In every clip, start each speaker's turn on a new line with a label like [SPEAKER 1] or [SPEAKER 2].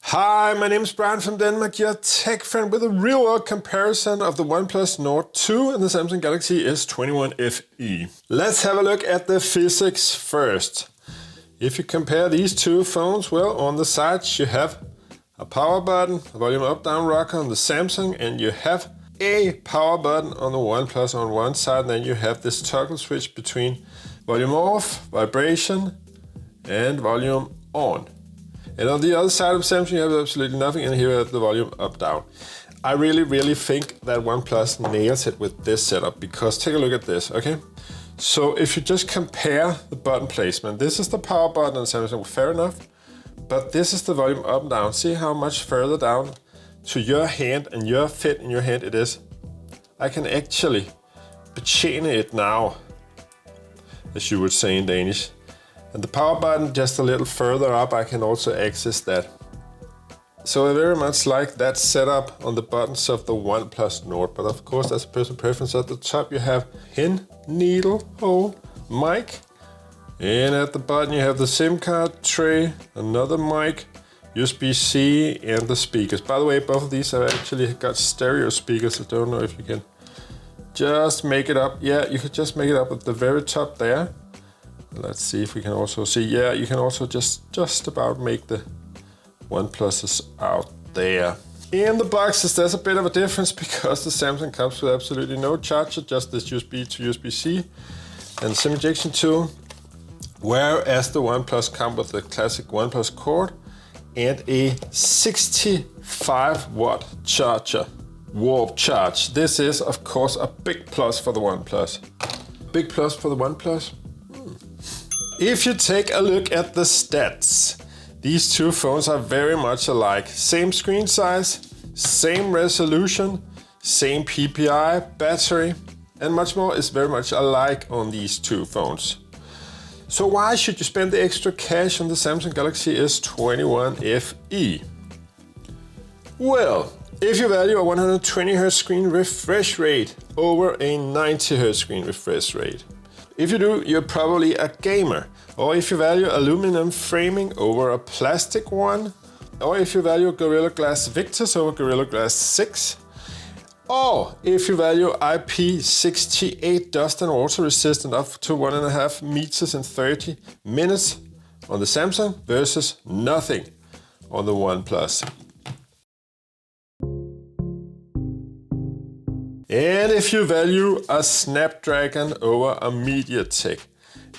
[SPEAKER 1] Hi, my name is Brian from Denmark, your tech friend with a real-world comparison of the Oneplus Nord 2 and the Samsung Galaxy S21 FE. Let's have a look at the physics first. If you compare these two phones, well, on the sides you have a power button, a volume up-down rocker on the Samsung, and you have a power button on the Oneplus on one side, and then you have this toggle switch between volume off, vibration, and volume on. And on the other side of Samsung you have absolutely nothing, and here you have the volume up down. I really think that OnePlus nails it with this setup, because take a look at this, okay? So if you just compare the button placement, this is the power button on Samsung, fair enough, but this is the volume up and down. See how much further down to your hand and your fit in your hand it is? I can actually betjene it now, as you would say in Danish. And the power button just a little further up, I can also access that. So I very much like that setup on the buttons of the Oneplus Nord, but of course that's a personal preference. At the top you have pin, needle, hole, mic, and at the bottom you have the SIM card tray, another mic, USB-C, and the speakers. By the way, both of these have actually got stereo speakers. I don't know if you can just make it up. Yeah, you could just make it up at the very top there. Let's see if we can also see. Yeah, you can also just about make the OnePluses out there. In the boxes, there's a bit of a difference because the Samsung comes with absolutely no charger, just this USB to USB-C and SIM injection tool, whereas the OnePlus comes with the classic OnePlus cord and a 65 watt charger, warp charge. This is of course a big plus for the OnePlus. Big plus for the OnePlus. If you take a look at the stats, these two phones are very much alike. Same screen size, same resolution, same PPI, battery, and much more is very much alike on these two phones. So why should you spend the extra cash on the Samsung Galaxy S21 FE? Well, if you value a 120Hz screen refresh rate over a 90Hz screen refresh rate. If you do, you're probably a gamer. Or if you value aluminum framing over a plastic one. Or if you value Gorilla Glass Victus over Gorilla Glass 6. Or if you value IP68 dust and water resistant up to 1.5 meters in 30 minutes on the Samsung versus nothing on the OnePlus. And if you value a Snapdragon over a MediaTek.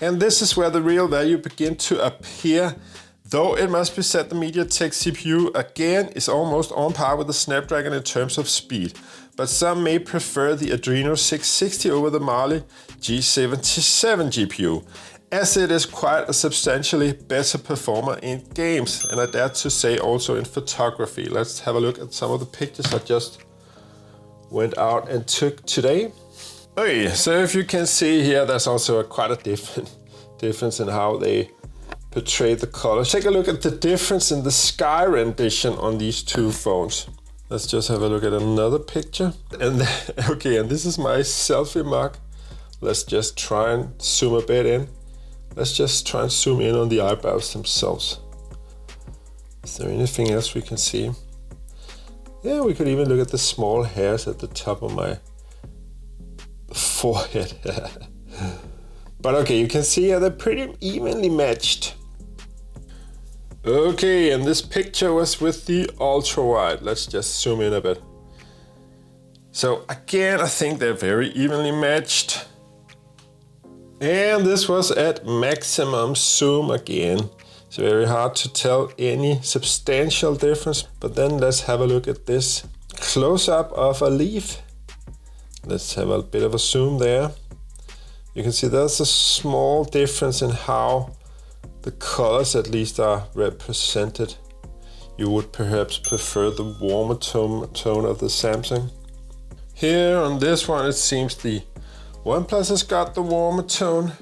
[SPEAKER 1] And this is where the real value begins to appear. Though it must be said the MediaTek CPU again is almost on par with the Snapdragon in terms of speed. But some may prefer the Adreno 660 over the Mali G77 GPU, as it is quite a substantially better performer in games, and I dare to say also in photography. Let's have a look at some of the pictures I just went out and took today. Okay, so if you can see here, there's also quite a difference in how they portray the colors. Take a look at the difference in the sky rendition on these two phones. Let's just have a look at another picture. And okay, and this is my selfie mug. Let's just try and zoom a bit in. Let's just try and zoom in on the eyebrows themselves. Is there anything else we can see? Yeah, we could even look at the small hairs at the top of my forehead. But okay, you can see they're pretty evenly matched. Okay, and this picture was with the ultra wide. Let's just zoom in a bit. So again, I think they're very evenly matched. And this was at maximum zoom again. It's very hard to tell any substantial difference, but then let's have a look at this close-up of a leaf. Let's have a bit of a zoom there. You can see there's a small difference in how the colors at least are represented. You would perhaps prefer the warmer tone of the Samsung. Here on this one, it seems the OnePlus has got the warmer tone.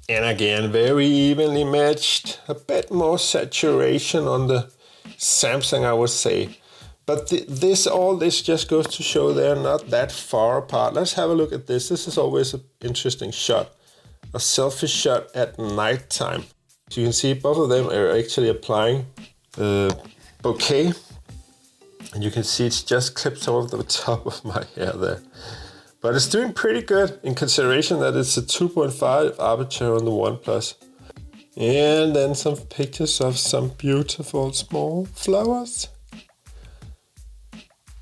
[SPEAKER 1] And again, very evenly matched. A bit more saturation on the Samsung, I would say. But all this just goes to show they're not that far apart. Let's have a look at this. This is always an interesting shot. A selfie shot at night time. So you can see both of them are actually applying bouquet. And you can see it's just clipped over the top of my hair there. But it's doing pretty good in consideration that it's a 2.5 aperture on the OnePlus. And then some pictures of some beautiful small flowers.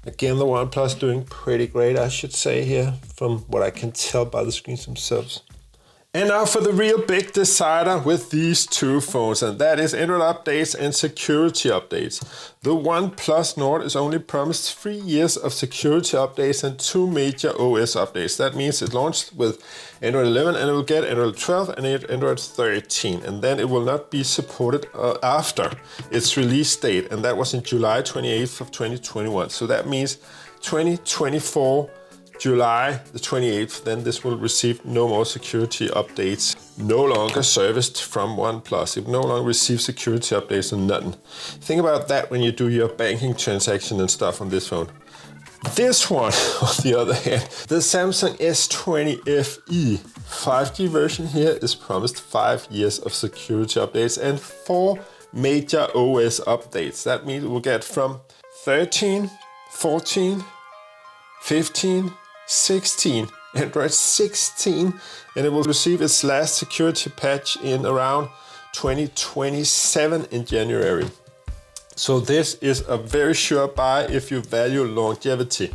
[SPEAKER 1] Again, the OnePlus doing pretty great, I should say here, from what I can tell by the screens themselves. And now for the real big decider with these two phones, and that is Android updates and security updates. The OnePlus Nord is only promised 3 years of security updates and 2 major OS updates. That means it launched with Android 11 and it will get Android 12 and Android 13. And then it will not be supported after its release date, and that was in July 28th of 2021. So that means 2024 July the 28th, then this will receive no more security updates. No longer serviced from OnePlus. It no longer receives security updates and nothing. Think about that when you do your banking transaction and stuff on this phone. This one, on the other hand, the Samsung S21 FE 5G version here is promised 5 years of security updates and 4 major OS updates. That means we'll get from 13, 14, 15, 16, Android 16, and it will receive its last security patch in around 2027 in January. So this is a very sure buy if you value longevity.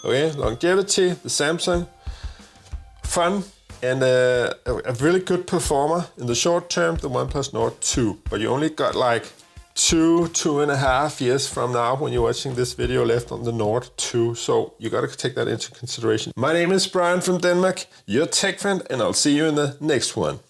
[SPEAKER 1] Okay, longevity, the Samsung, fun, and a really good performer in the short term, the OnePlus Nord 2. But you only got like 2.5 years from now when you're watching this video left on the Nord 2, so you gotta take that into consideration. My name is Brian from Denmark, your tech friend, and I'll see you in the next one.